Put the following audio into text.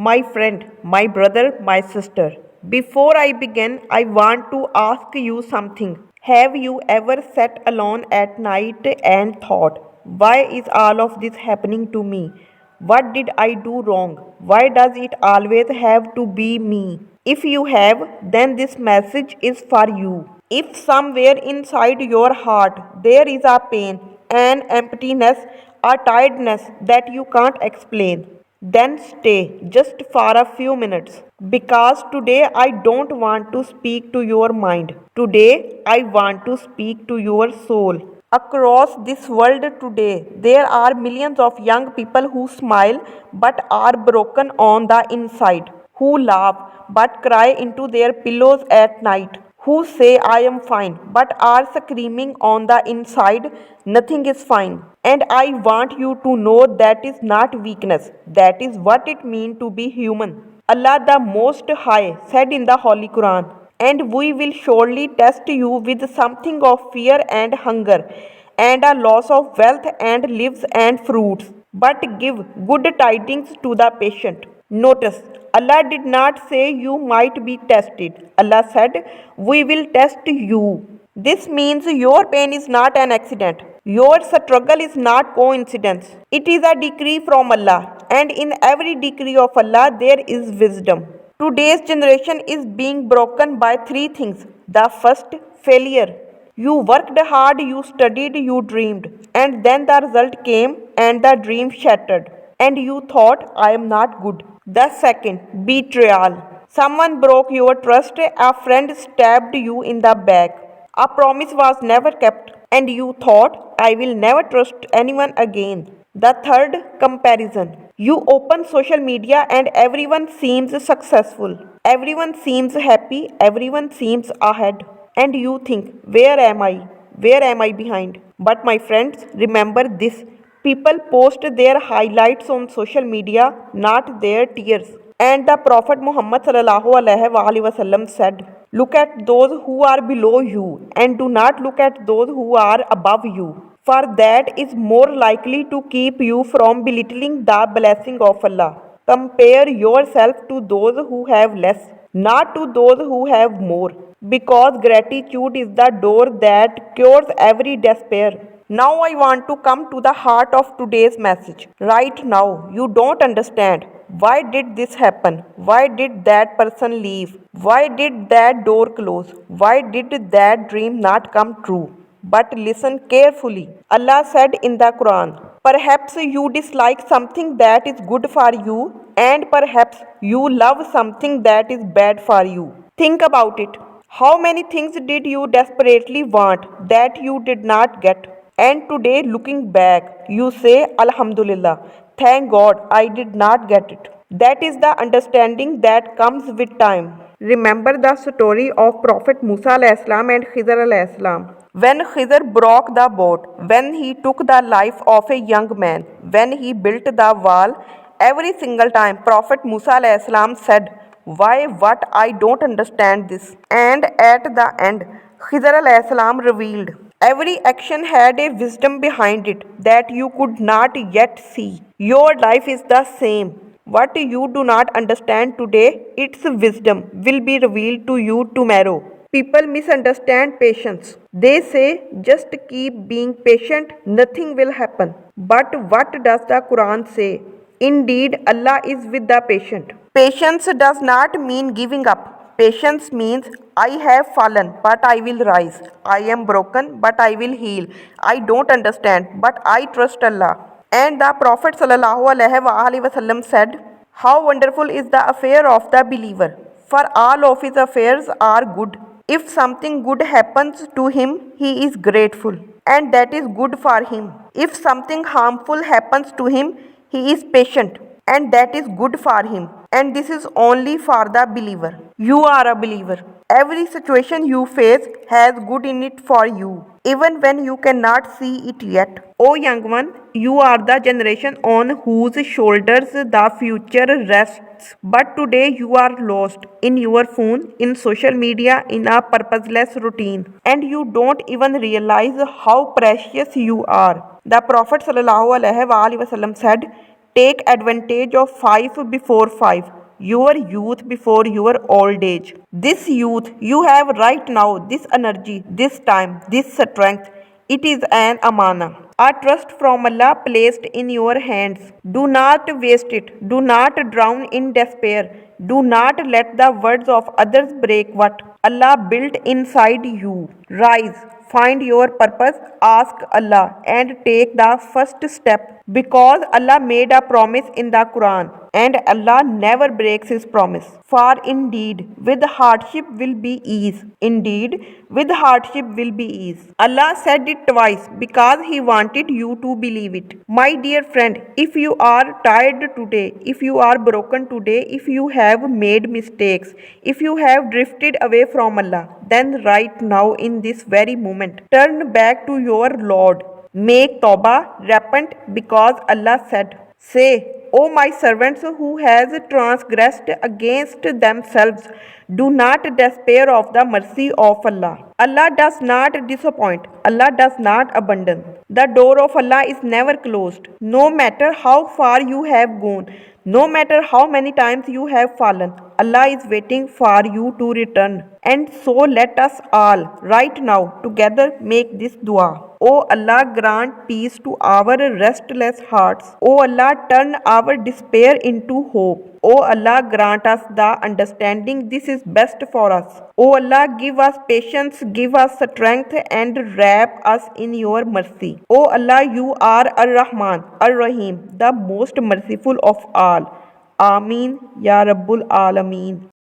my friend, my brother, my sister. Before I begin, I want to ask you something. Have you ever sat alone at night and thought, why is all of this happening to me? What did I do wrong? Why does it always have to be me? If you have, then this message is for you. If somewhere inside your heart there is a pain, an emptiness, a tiredness that you can't explain, then stay just for a few minutes. Because today I don't want to speak to your mind. Today I want to speak to your soul. Across this world today, there are millions of young people who smile but are broken on the inside, who laugh but cry into their pillows at night, who say I am fine but are screaming on the inside, nothing is fine. And I want you to know that is not weakness, that is what it means to be human. Allah the Most High said in the Holy Quran, and we will surely test you with something of fear and hunger, and a loss of wealth and lives and fruits. But give good tidings to the patient. Notice, Allah did not say you might be tested. Allah said, we will test you. This means your pain is not an accident. Your struggle is not coincidence. It is a decree from Allah. And in every decree of Allah, there is wisdom. Today's generation is being broken by three things. The first, failure. You worked hard, you studied, you dreamed, and then the result came and the dream shattered, and you thought, I am not good. The second, betrayal. Someone broke your trust, a friend stabbed you in the back, a promise was never kept, and you thought, I will never trust anyone again. The third, comparison. You open social media and everyone seems successful, everyone seems happy, everyone seems ahead. And you think, where am I? Where am I behind? But my friends, remember this. People post their highlights on social media, not their tears. And the Prophet Muhammad sallallahu alaihi wasallam said, look at those who are below you and do not look at those who are above you. For that is more likely to keep you from belittling the blessing of Allah. Compare yourself to those who have less, not to those who have more, because gratitude is the door that cures every despair. Now I want to come to the heart of today's message. Right now, you don't understand. Why did this happen? Why did that person leave? Why did that door close? Why did that dream not come true? But listen carefully. Allah said in the Quran, perhaps you dislike something that is good for you, and perhaps you love something that is bad for you. Think about it. How many things did you desperately want that you did not get? And today, looking back, you say, Alhamdulillah, thank God I did not get it. That is the understanding that comes with time. Remember the story of Prophet Musa alayhi salam and Khidr alayhi salam. When Khidr broke the boat, when he took the life of a young man, when he built the wall, every single time Prophet Musa alayhi salam said, why, what, I don't understand this. And at the end, Khidr alayhi salam revealed, every action had a wisdom behind it that you could not yet see. Your life is the same. What you do not understand today, its wisdom will be revealed to you tomorrow. People misunderstand patience. They say, just keep being patient, nothing will happen. But what does the Quran say? Indeed, Allah is with the patient. Patience does not mean giving up. Patience means I have fallen, but I will rise. I am broken, but I will heal. I don't understand, but I trust Allah. And the Prophet ﷺ said, how wonderful is the affair of the believer, for all of his affairs are good. If something good happens to him, he is grateful, and that is good for him. If something harmful happens to him, he is patient, and that is good for him. And this is only for the believer. You are a believer. Every situation you face has good in it for you, even when you cannot see it yet. O young one, you are the generation on whose shoulders the future rests. But today you are lost in your phone, in social media, in a purposeless routine, and you don't even realize how precious you are. The Prophet ﷺ said, Take advantage of 5 before 5, your youth before your old age. This youth you have right now, this energy, this time, this strength, it is an amana. A trust from Allah placed in your hands. Do not waste it. Do not drown in despair. Do not let the words of others break what Allah built inside you. Rise, find your purpose, ask Allah, and take the first step because Allah made a promise in the Quran and Allah never breaks his promise. For indeed, with hardship will be ease. Indeed, with hardship will be ease. Allah said it twice because He wanted you to believe it. My dear friend, if you are tired today, if you are broken today, if you have made mistakes, if you have drifted away from Allah, then right now in this very moment, turn back to your Lord. Make tawbah, repent because Allah said, say, O my servants who has transgressed against themselves, do not despair of the mercy of Allah. Allah does not disappoint. Allah does not abandon. The door of Allah is never closed. No matter how far you have gone, no matter how many times you have fallen, Allah is waiting for you to return. And so let us all, right now, together make this dua. O Allah, grant peace to our restless hearts. O Allah, turn our despair into hope. O Allah, grant us the understanding this is best for us. O Allah, give us patience, give us strength, and wrap us in your mercy. O Allah, you are Ar-Rahman, Ar-Rahim, the most merciful of all. Ameen, Ya Rabbul Alameen.